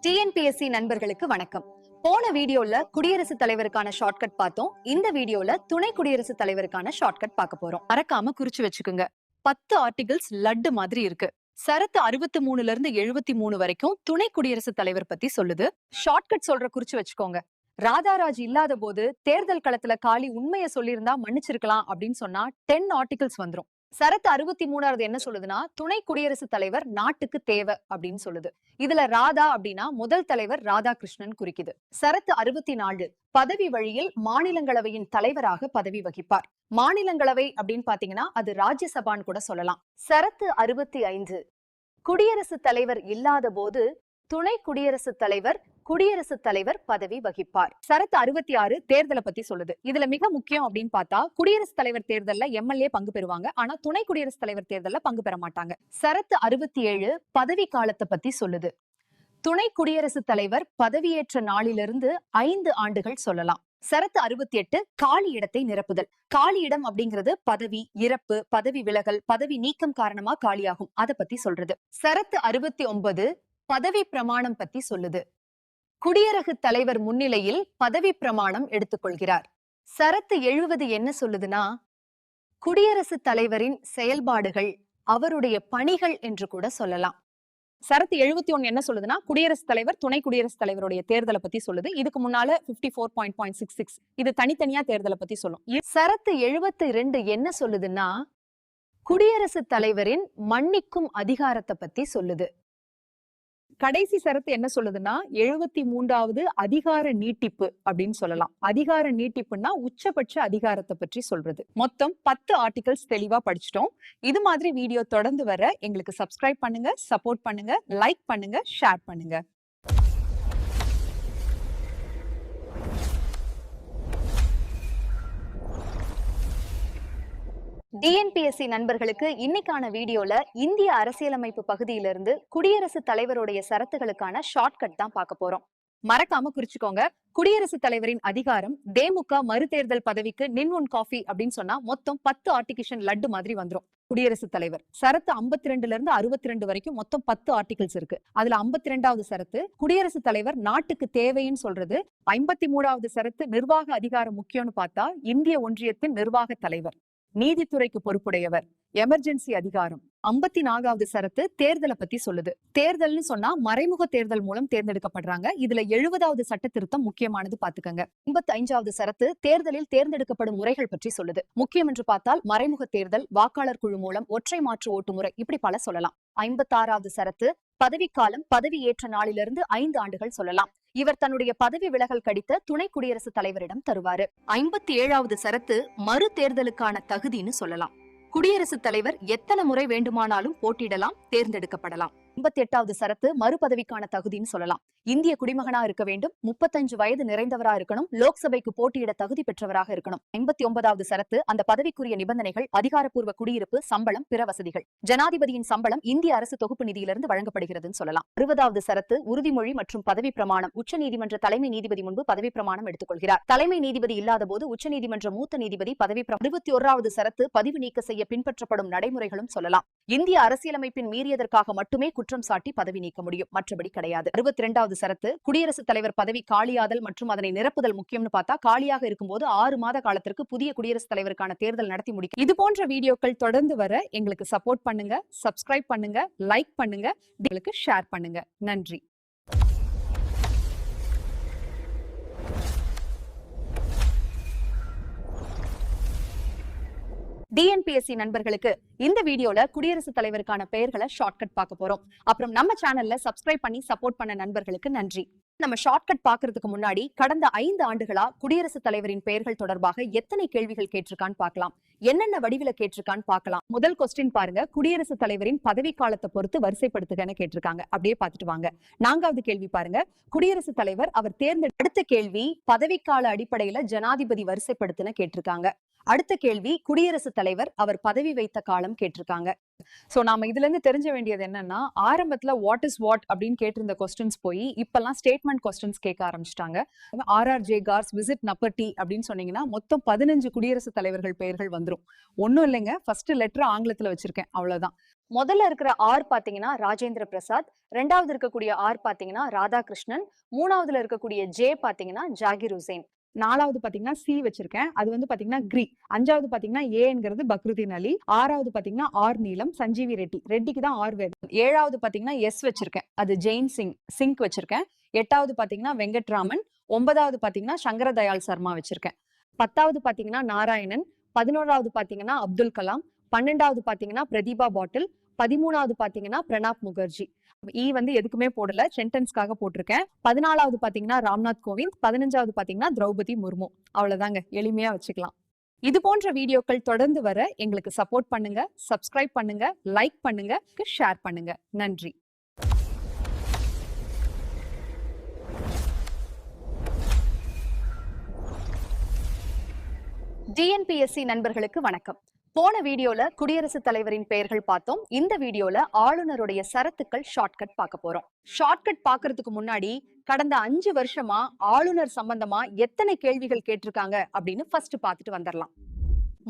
TNPSC நண்பர்களுக்கு வணக்கம். போன வீடியோல குடியரசுத் தலைவருக்கான ஷார்ட்கட் பார்த்தோம். இந்த வீடியோல துணை குடியரசுத் தலைவருக்கான ஷார்ட்கட் பார்க்க போறோம். மறக்காம குறிச்சு வச்சுக்கோங்க. 10 ஆர்டிகிள்ஸ் லட்டு மாதிரி இருக்கு. சரத்து 63ல இருந்து 73 வரைக்கும் துணை குடியரசுத் தலைவர் பத்தி சொல்லுது. ஷார்ட்கட் சொல்ற குறிச்சு வச்சுக்கோங்க. ராதாராஜ் இல்லாத போது தேர்தல் களத்துல காளி உண்மையை சொல்லியிருந்தா மன்னிச்சிருக்கலாம் அப்படின்னு சொன்னா 10 ஆர்டிகிள்ஸ் வந்துரும். சரத்து 63வது என்ன சொல்லுதுன்னா, துணை குடியரசுத் தலைவர் நாட்டுக்கு தேவை அப்படின்னு சொல்லுது. இதுல ராதா அப்படின்னா முதல் தலைவர் ராதாகிருஷ்ணன் குறிக்குது. சரத்து 64 பதவி வழியில் மாநிலங்களவையின் தலைவராக பதவி வகிப்பார். மாநிலங்களவை அப்படின்னு பாத்தீங்கன்னா அது ராஜ்யசபான்னு கூட சொல்லலாம். சரத்து 65 குடியரசுத் தலைவர் இல்லாத போது துணை குடியரசுத் தலைவர் பதவி வகிப்பார். சரத்து 66 தேர்தலை பத்தி சொல்லுது. இதுல மிக முக்கியம் அப்படின்னு பார்த்தா குடியரசுத் தலைவர் தேர்தல்ல எம்எல்ஏ பங்கு பெறுவாங்க. ஆனா துணை குடியரசுத் தலைவர் தேர்தல்ல பங்கு பெற மாட்டாங்க. சரத்து 67 பதவி காலத்தை பத்தி சொல்லுது. துணை குடியரசுத் தலைவர் பதவியேற்ற நாளிலிருந்து 5 ஆண்டுகள் சொல்லலாம். சரத்து 68 காலி இடத்தை நிரப்புதல். காலி இடம் அப்படிங்கிறது பதவி இறப்பு, பதவி விலகல், பதவி நீக்கம் காரணமா காலியாகும். அதை பத்தி சொல்றது. சரத்து 69 பதவி பிரமாணம் பத்தி சொல்லுது. குடியரசுத் தலைவர் முன்னிலையில் பதவி பிரமாணம் எடுத்துக்கொள்கிறார். சரத்து 70 என்ன சொல்லுதுன்னா, குடியரசுத் தலைவரின் செயல்பாடுகள் அவருடைய பணிகள் என்று கூட சொல்லலாம். சரத்து 71 என்ன சொல்லுதுன்னா, குடியரசுத் தலைவர் துணை குடியரசுத் தலைவருடைய தேர்தலை பத்தி சொல்லுது. இதுக்கு முன்னால 54.66 இது தனித்தனியா தேர்தலை பத்தி சொல்லும். சரத்து 72 என்ன சொல்லுதுன்னா, குடியரசுத் தலைவரின் மன்னிக்கும் அதிகாரத்தை பத்தி சொல்லுது. கடைசி சரத்து என்ன சொல்லுதுன்னா, 73வது அதிகார நீட்டிப்பு அப்படின்னு சொல்லலாம். அதிகார நீட்டிப்புன்னா உச்சபட்ச அதிகாரத்தை பற்றி சொல்றது. மொத்தம் 10 ஆர்டிகல்ஸ் தெளிவா படிச்சிட்டோம். இது மாதிரி வீடியோ தொடர்ந்து வர எங்களுக்கு சப்ஸ்கிரைப் பண்ணுங்க, சப்போர்ட் பண்ணுங்க, லைக் பண்ணுங்க, ஷேர் பண்ணுங்க. டிஎன்பிஎஸ்சி நண்பர்களுக்கு இன்னைக்கான வீடியோல இந்திய அரசியலமைப்பு பகுதியிலிருந்து குடியரசுத் தலைவருடைய சரத்துகளுக்கான ஷார்ட்கட் தான் பார்க்க போறோம். மறக்காம குறிச்சுக்கோங்க. குடியரசுத் தலைவரின் அதிகாரம் தேமுக மறுதேர்தல் பதவிக்கு நின் ஒன் காஃபி அப்படின்னு சொன்னா மொத்தம் 10 ஆர்டிகிஷன் லட்டு மாதிரி வந்துரும். குடியரசுத் தலைவர் சரத்து 52ல இருந்து 62 வரைக்கும் மொத்தம் 10 ஆர்டிகிள்ஸ் இருக்கு. அதுல 52வது சரத்து குடியரசுத் தலைவர் நாட்டுக்கு தேவைன்னு சொல்றது. 53வது சரத்து நிர்வாக அதிகாரம் முக்கியம்னு பார்த்தா இந்திய ஒன்றியத்தின் நிர்வாக தலைவர், நீதித்துறைக்கு பொறுப்புடையவர், எமர்ஜென்சி அதிகாரம். 54வது சரத்து தேர்தலை பத்தி சொல்லுது. தேர்தல்னு சொன்னா மறைமுக தேர்தல் மூலம் தேர்ந்தெடுக்கப்படுறாங்க. இதுல 70வது சட்ட திருத்தம் முக்கியமானது பாத்துக்கங்க. 55வது சரத்து தேர்தலில் தேர்ந்தெடுக்கப்படும் முறைகள் பற்றி சொல்லுது. முக்கியம் என்று பார்த்தால் மறைமுக தேர்தல், வாக்காளர் குழு மூலம், ஒற்றை மாற்று ஓட்டு முறை, இப்படி பல சொல்லலாம். 56வது சரத்து பதவிக்காலம் பதவி ஏற்ற நாளிலிருந்து 5 ஆண்டுகள் சொல்லலாம். இவர் தன்னுடைய பதவி விலகல் கடித்த துணை குடியரசுத் தலைவரிடம் தருவாரு. 57வது சரத்து மறு தேர்தலுக்கான தகுதின்னு சொல்லலாம். குடியரசுத் தலைவர் எத்தனை முறை வேண்டுமானாலும் போட்டியிடலாம், தேர்ந்தெடுக்கப்படலாம். 58வது சரத்து மறுபதவிக்கான தகுதின்னு சொல்லலாம். இந்திய குடிமகனா இருக்க வேண்டும், 35 வயது நிறைந்தவரா இருக்கணும், லோக்சபைக்கு போட்டியிட தகுதி பெற்றவராக இருக்கணும். 59வது சரத்து அந்த பதவிக்குரிய நிபந்தனைகள் அதிகாரப்பூர்வ குடியிருப்பு, சம்பளம், பிற வசதிகள். ஜனாதிபதியின் சம்பளம் இந்திய அரசு தொகுப்பு நிதியிலிருந்து வழங்கப்படுகிறதுன்னு சொல்லலாம். 60வது சரத்து உறுதிமொழி மற்றும் பதவி பிரமாணம். உச்ச நீதிமன்ற தலைமை நீதிபதி முன்பு பதவி பிரமாணம் எடுத்துக்கொள்கிறார். தலைமை நீதிபதி இல்லாத போது உச்ச நீதிமன்ற மூத்த நீதிபதி பதவி 61வது சரத்து பதிவு நீக்க செய்ய பின்பற்றப்படும் நடைமுறைகளும் சொல்லலாம். இந்திய அரசியலமைப்பின் மீறியதற்காக மட்டுமே குற்றம் சாட்டி பதவி நீக்க முடியும், மற்றபடி கிடையாது. 62வது சரத்து குடியரசுத் தலைவர் பதவி காலியாதல் மற்றும் அதனை நிரப்புதல் முக்கியம்னு பார்த்தா காலியாக இருக்கும்போது 6 மாத காலத்திற்கு புதிய குடியரசுத் தலைவருக்கான தேர்தல் நடத்தி முடிக்கும். இது போன்ற வீடியோக்கள் தொடர்ந்து வர எங்களுக்கு சப்போர்ட் பண்ணுங்க, சப்ஸ்கிரைப் பண்ணுங்க, லைக் பண்ணுங்க, எங்களுக்கு ஷேர் பண்ணுங்க. நன்றி. டிஎன்பிஎஸ்சி நண்பர்களுக்கு இந்த வீடியோல குடியரசுத் தலைவருக்கான பெயர்களை ஷார்ட்கட் பார்க்க போறோம். அப்புறம் நம்ம சேனல்ல சப்ஸ்கிரைப் பண்ணி சப்போர்ட் பண்ண நண்பர்களுக்கு நன்றி. நம்ம ஷார்ட்கட் பாக்குறதுக்கு முன்னாடி கடந்த 5 ஆண்டுகளா குடியரசுத் தலைவரின் பெயர்கள் தொடர்பாக எத்தனை கேள்விகள் கேட்டிருக்கான்னு பார்க்கலாம், என்னென்ன வடிவில கேட்டிருக்கான்னு பார்க்கலாம். முதல் கொஸ்டின் பாருங்க, குடியரசுத் தலைவரின் பதவி காலத்தை பொறுத்து வரிசைப்படுத்துகன்னு கேட்டிருக்காங்க. அப்படியே பார்த்துட்டு வாங்க. 4வது கேள்வி பாருங்க, குடியரசுத் தலைவர் அவர் அடுத்த கேள்வி பதவிக்கால அடிப்படையில ஜனாதிபதி வரிசைப்படுத்துன்னு கேட்டிருக்காங்க. அடுத்த கேள்வி குடியரசுத் தலைவர் அவர் பதவி வைத்த காலம் கேட்டிருக்காங்க. சோ நாம இதுல இருந்து தெரிஞ்ச வேண்டியது என்னன்னா, ஆரம்பத்துல வாட் இஸ் வாட் அப்படின்னு கேட்டிருந்த கொஸ்டின்ஸ் போய் இப்பெல்லாம் ஸ்டேட்மெண்ட் கொஸ்டின்ஸ் கேட்க ஆரம்பிச்சிட்டாங்க. RRJ கார்ஸ் விசிட் நப்பர்டி அப்படின்னு சொன்னீங்கன்னா மொத்தம் 15 குடியரசுத் தலைவர்கள் பெயர்கள் வந்துரும். ஒன்னும் இல்லைங்க, ஃபர்ஸ்ட் லெட்டர் ஆங்கிலத்துல வச்சிருக்கேன், அவ்வளவுதான். முதல்ல இருக்கிற ஆர் பாத்தீங்கன்னா ராஜேந்திர பிரசாத், ரெண்டாவது இருக்கக்கூடிய ஆர் பாத்தீங்கன்னா ராதாகிருஷ்ணன், மூணாவதுல இருக்கக்கூடிய ஜே பாத்தீங்கன்னா ஜாகிர் ஹுசேன், நாலாவது பாத்தீங்கன்னா சி வச்சிருக்கேன், அது வந்து பாத்தீங்கன்னா கிரி, அஞ்சாவது பாத்தீங்கன்னா ஏங்கிறது பக்ருதீன் அலி, ஆறாவது பாத்தீங்கன்னா ஆர் நீலம் சஞ்சீவி ரெட்டி, ரெட்டிக்கு தான் ஆர் வேறு, ஏழாவது பாத்தீங்கன்னா எஸ் வச்சிருக்கேன், அது ஜெயின் சிங் சிங்க் வச்சிருக்கேன், எட்டாவது பாத்தீங்கன்னா வெங்கட்ராமன், ஒன்பதாவது பாத்தீங்கன்னா சங்கர தயாள் சர்மா வச்சிருக்கேன், பத்தாவது பாத்தீங்கன்னா நாராயணன், 11வது பாத்தீங்கன்னா அப்துல் கலாம், 12வது பாத்தீங்கன்னா பிரதீபா பாட்டில், 13வது பாத்தீங்கன்னா பிரணாப் முகர்ஜி. வந்து எதுக்குமே போடல, சென்டென்ஸ்க்காக போட்டிருக்கேன். 14வது பாத்தீங்கன்னா ராம்நாத் கோவிந்த், 15வது பாத்தீங்கன்னா திரௌபதி முர்மு. அவ்வளவுதாங்க, எளிமையா வச்சுக்கலாம். இது போன்ற வீடியோக்கள் தொடர்ந்து வர எங்களுக்கு சப்போர்ட் பண்ணுங்க, சப்ஸ்கிரைப் பண்ணுங்க, லைக் பண்ணுங்க, ஷேர் பண்ணுங்க. நன்றி. டிஎன்பிஎஸ்சி நண்பர்களுக்கு வணக்கம். போன வீடியோல குடியரசுத் தலைவரின் பெயர்கள் பார்த்தோம். இந்த வீடியோல ஆளுநருடைய சரத்துக்கள் ஷார்ட்கட் பார்க்க போறோம். ஷார்ட்கட் பாக்குறதுக்கு முன்னாடி கடந்த 5 வருஷமா ஆளுநர் சம்பந்தமா எத்தனை கேள்விகள் கேட்டிருக்காங்க அப்படின்னு ஃபர்ஸ்ட் பார்த்துட்டு வந்துடலாம்.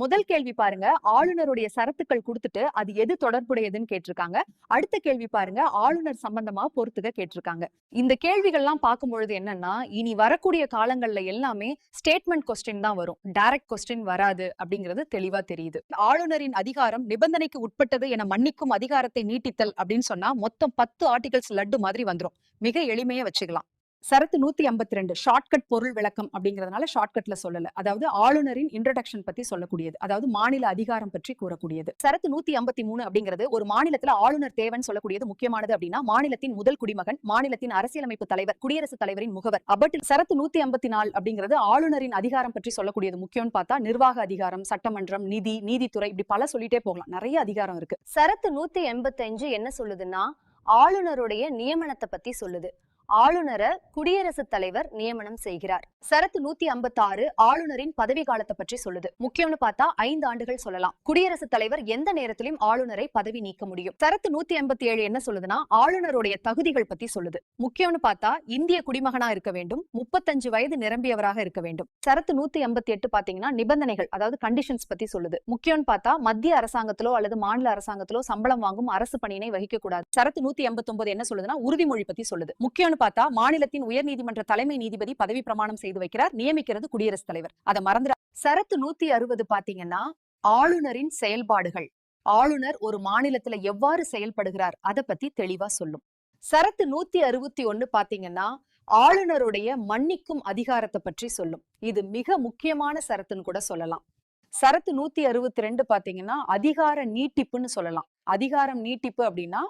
முதல் கேள்வி பாருங்க, ஆளுநருடைய சரத்துக்கள் கொடுத்துட்டு அது எது தொடர்புடையதுன்னு கேட்டிருக்காங்க. அடுத்த கேள்வி பாருங்க, ஆளுநர் சம்பந்தமா பொறுத்துக கேட்டிருக்காங்க. இந்த கேள்விகள்லாம் பார்க்கும் பொழுது என்னன்னா, இனி வரக்கூடிய காலங்கள்ல எல்லாமே ஸ்டேட்மெண்ட் கொஸ்டின் தான் வரும், டைரக்ட் கொஸ்டின் வராது அப்படிங்கிறது தெளிவா தெரியுது. ஆளுநரின் அதிகாரம் நிபந்தனைக்கு உட்பட்டது என மன்னிக்கும் அதிகாரத்தை நீட்டித்தல் அப்படின்னு சொன்னா மொத்தம் 10 ஆர்டிகல்ஸ் லட்டு மாதிரி வந்துரும். மிக எளிமையா வச்சுக்கலாம். சரத்து 152 ஷார்ட்கட் பொருள் விளக்கம் அப்படிங்கிறதுனால ஷார்ட்கட்ல சொல்லல. அதாவது ஆளுநரின் இன்ட்ரோடக்ஷன் பத்தி சொல்லக்கூடியது, அதாவது மாநில அதிகாரம் பற்றி கூறக்கூடியது. சரத்து 153 அப்படிங்கிறது ஒரு மாநிலத்துல ஆளுநர் தேவைன்னு சொல்லக்கூடியது முக்கியமானது அப்படின்னா மாநிலத்தின் முதல் குடிமகன், மாநிலத்தின் அரசியலமைப்பு தலைவர், குடியரசுத் தலைவரின் முகவர். அப்படி சரத்து 154 அப்படிங்கிறது ஆளுநரின் அதிகாரம் பற்றி சொல்லக்கூடியது. முக்கியம்னு பார்த்தா நிர்வாக அதிகாரம், சட்டமன்றம், நிதி, நீதித்துறை, இப்படி பல சொல்லிட்டே போகலாம், நிறைய அதிகாரம் இருக்கு. சரத்து 185 என்ன சொல்லுதுன்னா ஆளுநருடைய நியமனத்தை பத்தி சொல்லுது. ஆளுநரை குடியரசுத் தலைவர் நியமனம் செய்கிறார். சரத்து 156 ஆளுநரின் பதவி காலத்தை பற்றி சொல்லுது. முக்கியம்னு பார்த்தா 5 ஆண்டுகள் சொல்லலாம். குடியரசுத் தலைவர் எந்த நேரத்திலும் ஆளுநரை பதவி நீக்க முடியும். சரத்து 187 என்ன சொல்லுதுன்னா ஆளுநருடைய தகுதிகள் பத்தி சொல்லுது. முக்கியம்னு பார்த்தா இந்திய குடிமகனா இருக்க வேண்டும், 35 வயது நிரம்பியவராக இருக்க வேண்டும். சரத்து 188 பாத்தீங்கன்னா நிபந்தனைகள், அதாவது கண்டிஷன்ஸ் பத்தி சொல்லுது. முக்கியம்னு பார்த்தா மத்திய அரசாங்கத்திலோ அல்லது மாநில அரசாங்கத்திலோ சம்பளம் வாங்கும் அரசு பணியினை வகிக்க கூடாது. சரத்து 189 என்ன சொல்லுதுன்னா உறுதிமொழி பத்தி சொல்லுது. முக்கியம் பார்த்தா மாநிலத்தின் உயர்நீதிமன்ற தலைமை நீதிபதி பதவி பிரமாணம் செய்து வைக்கிறார், நியமிக்கிறது குடியரசுத் தலைவர். அதை மறந்துடா. சரத்து 160 பாத்தீங்கன்னா ஆளுநரின் செயல்பாடுகள், ஆளுநர் ஒரு மாநிலத்துல எவ்வாறு செயல்படுகிறார் அதை பத்தி தெளிவா சொல்லும். சரத்து 161 பாத்தீங்கன்னா ஆளுநருடைய மன்னிக்கும் அதிகாரத்தை பற்றி சொல்லும். இது மிக முக்கியமான சரத்துன்னு கூட சொல்லலாம். சரத்து 162 பாத்தீங்கன்னா அதிகார நீட்டிப்புன்னு சொல்லலாம். அதிகாரம் நீட்டிப்பு அப்படின்னா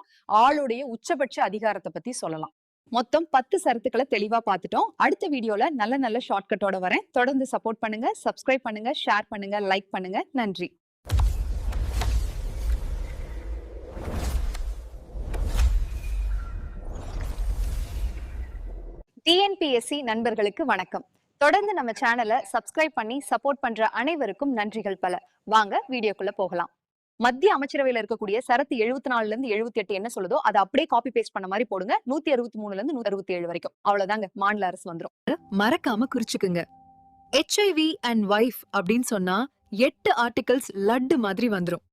ஆளுடைய உச்சபட்ச அதிகாரத்தை பத்தி சொல்லலாம். மொத்தம் 10 சரத்துக்களை தெளிவா பார்த்துட்டோம். அடுத்த வீடியோல நல்ல நல்ல ஷார்ட்கட்டோட வரேன். தொடர்ந்து சப்போர்ட் பண்ணுங்க, சப்ஸ்கிரைப் பண்ணுங்க, ஷேர் பண்ணுங்க, லைக் பண்ணுங்க. நன்றி. டிஎன்பிஎஸ்சி நண்பர்களுக்கு வணக்கம். தொடர்ந்து நம்ம சேனலை சப்ஸ்கிரைப் பண்ணி சப்போர்ட் பண்ற அனைவருக்கும் நன்றிகள் பல. வாங்க வீடியோக்குள்ள போகலாம். மத்திய அமைச்சரவையில இருக்கக்கூடிய சரத்து 74 இருந்து 78 என்ன சொல்லுதோ அதை அப்படியே காப்பி பேஸ்ட் பண்ண மாதிரி போடுங்க. 163 இருந்து 167 வரைக்கும். அவ்வளவுதாங்க, மாநில அரசு வந்துரும். மறக்காம குறிச்சுக்குங்க. HIV அண்ட் வைஃப் அப்படின்னு சொன்னா 8 ஆர்டிகல்ஸ் லட்டு மாதிரி வந்துரும்.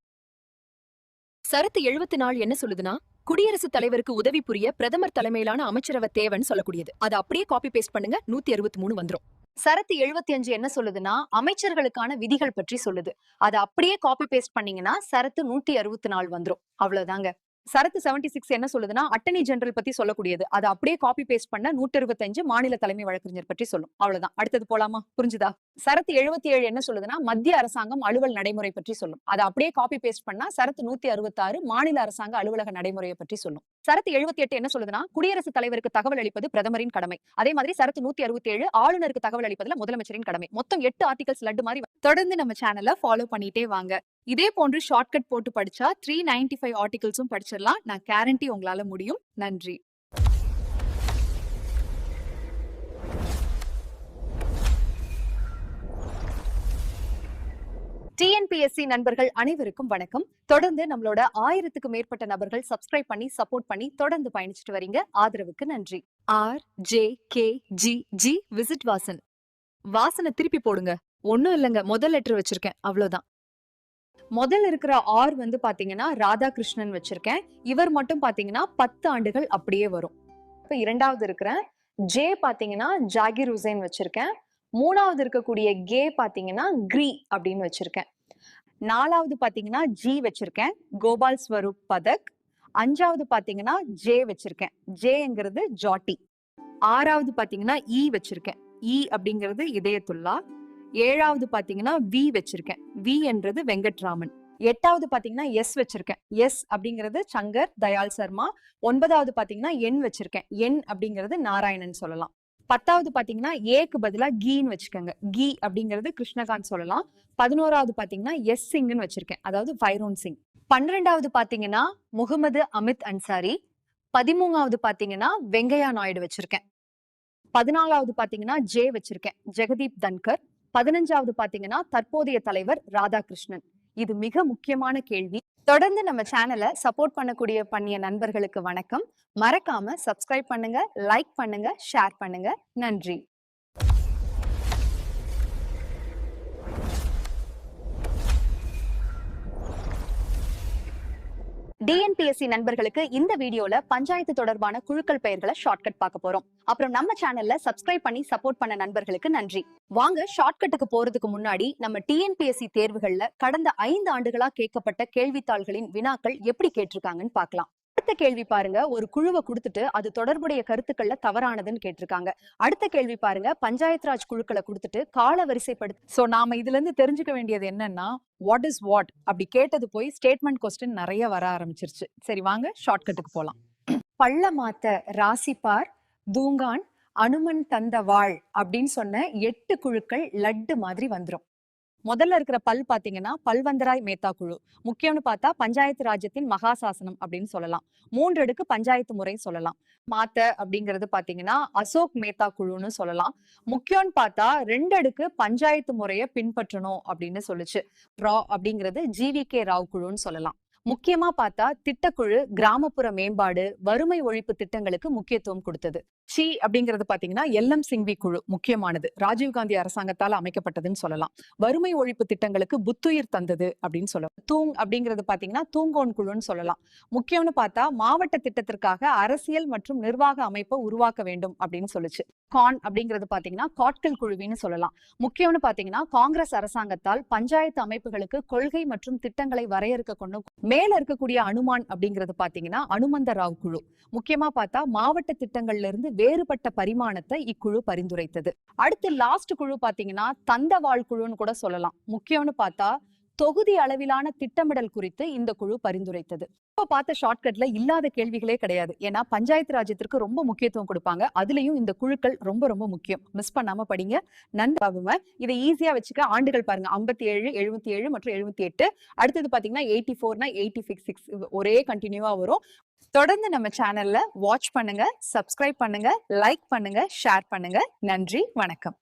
சரத்து 74 என்ன சொல்லுதுன்னா குடியரசுத் தலைவருக்கு உதவி புரிய பிரதமர் தலைமையிலான அமைச்சரவை தேவைன்னு சொல்லக்கூடியது. அதை அப்படியே காப்பி பேஸ்ட் பண்ணுங்க, 163 வந்துரும். சரத்து 75 என்ன சொல்லுதுன்னா அமைச்சர்களுக்கான விதிகள் பற்றி சொல்லுது. அதை அப்படியே காப்பி பேஸ்ட் பண்ணீங்கன்னா சரத்து 164 வந்துரும். அவ்வளவுதாங்க. சரத்து 76 என்ன சொல்லுதுன்னா அட்டர்னி ஜெனரல் பத்தி சொல்லக்கூடியது. அதை அப்படியே காப்பி பேஸ்ட் பண்ண 125 மாநில தலைமை வழக்கறிஞர் பற்றி சொல்லும். அவ்வளவுதான். அடுத்தது போலாமா? புரிஞ்சுதா? சரத்து 77 என்ன சொல்லுதுன்னா மத்திய அரசாங்கம் அலுவல் நடைமுறை பற்றி சொல்லும். அதை அப்படியே காப்பி பேஸ்ட் பண்ணா சரத்து 166 மாநில அரசாங்க அலுவலக நடைமுறையை பற்றி சொல்லும். சரத்து 78 என்ன சொல்லுதுன்னா குடியரசுத் தலைவருக்கு தகவல் அளிப்பது பிரதமரின் கடமை. அதே மாதிரி சரத்து 167 ஆளுநருக்கு தகவல் அளிப்பதுல முதலமைச்சரின் கடமை. மொத்தம் 8 ஆர்டிகல்ஸ் லட்டு மாதிரி. தொடர்ந்து நம்ம சேனலை ஃபாலோ பண்ணிட்டே வாங்க. இதே போன்று ஷார்ட்கட் போட்டு படிச்சா 395 ஆர்டிகல்ஸும் படிச்சிடலாம். நான் கேரண்டி உங்களால முடியும். நன்றி. டிஎன்பிஎஸ்சி நண்பர்கள் அனைவருக்கும் வணக்கம். தொடர்ந்து நம்மளோட 1000க்கு மேற்பட்ட நபர்கள் சப்ஸ்கிரைப் பண்ணி சப்போர்ட் பண்ணி தொடர்ந்து பயணிச்சுட்டு வரீங்க. ஆதரவுக்கு நன்றி. RJKGG visit Vasan. வாசனை திருப்பி போடுங்க. ஒன்னும் இல்லைங்க, முதல் லெட்டர் வச்சிருக்கேன், அவ்வளவுதான். முதல்ல இருக்கிற ஆர் வந்து பாத்தீங்கன்னா ராதாகிருஷ்ணன் வச்சிருக்கேன். இவர் மட்டும் பாத்தீங்கன்னா 10 ஆண்டுகள் அப்படியே வரும். இப்ப இரண்டாவது இருக்கிற ஜே பாத்தீங்கன்னா ஜாகிர் ஹுசைன் வச்சிருக்கேன். மூணாவது இருக்கக்கூடிய கே பாத்தீங்கன்னா கிரி அப்படின்னு வச்சிருக்கேன். நாலாவது பாத்தீங்கன்னா ஜி வச்சிருக்கேன், கோபால் ஸ்வரூப் பதக். அஞ்சாவது பாத்தீங்கன்னா ஜே வச்சிருக்கேன், ஜேங்கிறது ஜாட்டி. ஆறாவது பாத்தீங்கன்னா இ வச்சிருக்கேன், இ அப்படிங்கிறது இதயத்துல்லா. ஏழாவது பாத்தீங்கன்னா வி வச்சிருக்கேன், வி என்றது வெங்கட்ராமன். எட்டாவது பாத்தீங்கன்னா எஸ் வச்சிருக்கேன், எஸ் அப்படிங்கிறது சங்கர் தயாள் சர்மா. ஒன்பதாவது பாத்தீங்கன்னா என் வச்சிருக்கேன், என் அப்படிங்கிறது நாராயணன் சொல்லலாம். பத்தாவது பாத்தீங்கன்னா ஏக்கு பதிலா கீன்னு வச்சுக்கோங்க, கீ அப்படிங்கிறது கிருஷ்ணகாந்த் சொல்லலாம். 11வது பாத்தீங்கன்னா எஸ் சிங்னு வச்சிருக்கேன், அதாவது பைரோன் சிங். 12வது பாத்தீங்கன்னா முகமது அமித் அன்சாரி. 13வது பாத்தீங்கன்னா வெங்கையா நாயுடு வச்சிருக்கேன். 14வது பாத்தீங்கன்னா ஜே வச்சிருக்கேன், ஜெகதீப் தன்கர். 15வது பாத்தீங்கன்னா தற்போதைய தலைவர் ராதாகிருஷ்ணன். இது மிக முக்கியமான கேள்வி. தொடர்ந்து நம்ம சேனலை சப்போர்ட் பண்ணிய நண்பர்களுக்கு வணக்கம். மறக்காம சப்ஸ்கிரைப் பண்ணுங்க, லைக் பண்ணுங்க, ஷேர் பண்ணுங்க. நன்றி. டிஎன்பிஎஸ்சி நண்பர்களுக்கு இந்த வீடியோல பஞ்சாயத்து தொடர்பான குழுக்கள் பெயர்களை ஷார்ட்கட் பார்க்க போறோம். அப்புறம் நம்ம சேனல்ல சப்ஸ்கிரைப் பண்ணி சப்போர்ட் பண்ண நண்பர்களுக்கு நன்றி. வாங்க ஷார்ட்கட்டுக்கு போறதுக்கு முன்னாடி நம்ம டிஎன்பிஎஸ்சி தேர்வுகள்ல கடந்த 5 ஆண்டுகளா கேட்கப்பட்ட கேள்வித்தாள்களின் வினாக்கள் எப்படி கேட்டிருக்காங்கன்னு பார்க்கலாம். அடுத்த கேள்வி பாருங்க, ஒரு குழுவை கொடுத்துட்டு அது தொடர்புடைய கருத்துக்கள்ல தவறானதுன்னு கேட்டிருக்காங்க. அடுத்த கேள்வி பாருங்க, பஞ்சாயத்து ராஜ் குழுக்களை கொடுத்துட்டு கால வரிசைப்படுத்து. சோ நாம இதுல இருந்து தெரிஞ்சுக்க வேண்டியது என்னன்னா, வாட் இஸ் வாட் அப்படி கேட்டது போய் ஸ்டேட்மெண்ட் கொஸ்டின் நிறைய வர ஆரம்பிச்சிருச்சு. சரி வாங்க ஷார்ட்கட்டுக்கு போலாம். பள்ளமாத்த ராசிபார் தூங்கான் அனுமன் தந்த வாழ் அப்படின்னு சொன்ன 8 குழுக்கள் லட்டு மாதிரி வந்துரும். முதல்ல இருக்கிற பல் பாத்தீங்கன்னா பல்வந்தராய் மேத்தா குழு. முக்கியம்னு பார்த்தா பஞ்சாயத்து ராஜ்யத்தின் மகாசாசனம் அப்படின்னு சொல்லலாம். 3 அடுக்கு பஞ்சாயத்து முறை சொல்லலாம். மாத்த அப்படிங்கிறது பாத்தீங்கன்னா அசோக் மேத்தா குழுன்னு சொல்லலாம். முக்கியம்னு பார்த்தா 2 அடுக்கு பஞ்சாயத்து முறையை பின்பற்றணும் அப்படின்னு சொல்லுச்சு. ரா அப்படிங்கிறது GVK ராவ் குழுன்னு சொல்லலாம். முக்கியமா பார்த்தா திட்டக்குழு கிராமப்புற மேம்பாடு, வறுமை ஒழிப்பு திட்டங்களுக்கு முக்கியத்துவம் கொடுத்தது. சி அப்படிங்கிறது பாத்தீங்கன்னா LM சிங்வி குழு, முக்கியமானது, ராஜீவ்காந்தி அரசாங்கத்தால் அமைக்கப்பட்டதுன்னு சொல்லலாம். வறுமை ஒழிப்பு திட்டங்களுக்கு புத்துயிர் தந்தது அப்படின்னு சொல்லலாம். தூங் அப்படிங்கிறது பாத்தீங்கன்னா தூங்கோன் குழுன்னு சொல்லலாம். முக்கியம்னு பார்த்தா மாவட்ட திட்டத்திற்காக அரசியல் மற்றும் நிர்வாக அமைப்பை உருவாக்க வேண்டும் அப்படின்னு சொல்லுச்சு. கான் அப்படிங்கிறது பாத்தீங்கன்னா காட்கல் குழுவின்னு சொல்லலாம். முக்கியம்னு பாத்தீங்கன்னா காங்கிரஸ் அரசாங்கத்தால் பஞ்சாயத்து அமைப்புகளுக்கு கொள்கை மற்றும் திட்டங்களை வரையறுக்க கொண்டு மேல இருக்கக்கூடிய அனுமான் அப்படிங்கிறது பாத்தீங்கன்னா அனுமந்த ராவ் குழு. முக்கியமா பார்த்தா மாவட்ட திட்டங்கள்ல இருந்து வேறுபட்ட பரிமாணத்தை இக்குழு பரிந்துரைத்தது. அடுத்து லாஸ்ட் குழு பாத்தீங்கன்னா தந்தவாள் குழுன்னு கூட சொல்லலாம். முக்கியம்னு பார்த்தா தொகுதி அளவிலான திட்டமிடல் குறித்து இந்த குழு பரிந்துரைத்தது. இப்ப பார்த்த ஷார்ட்கட்ல இல்லாத கேள்விகளே கிடையாது. ஏன்னா பஞ்சாயத்து ராஜ்யத்திற்கு ரொம்ப முக்கியத்துவம் கொடுப்பாங்க. அதுலயும் இந்த குழுக்கள் ரொம்ப ரொம்ப முக்கியம். மிஸ் பண்ணாம படிங்க. நன்றாக இதை ஈஸியா வச்சுக்க. ஆண்டுகள் பாருங்க, 57, 77 மற்றும் 78. அடுத்தது பாத்தீங்கன்னா 84னா 86 ஒரே கண்டினியூவா வரும். தொடர்ந்து நம்ம சேனல்ல வாட்ச் பண்ணுங்க, சப்ஸ்கிரைப் பண்ணுங்க, லைக் பண்ணுங்க, ஷேர் பண்ணுங்க. நன்றி, வணக்கம்.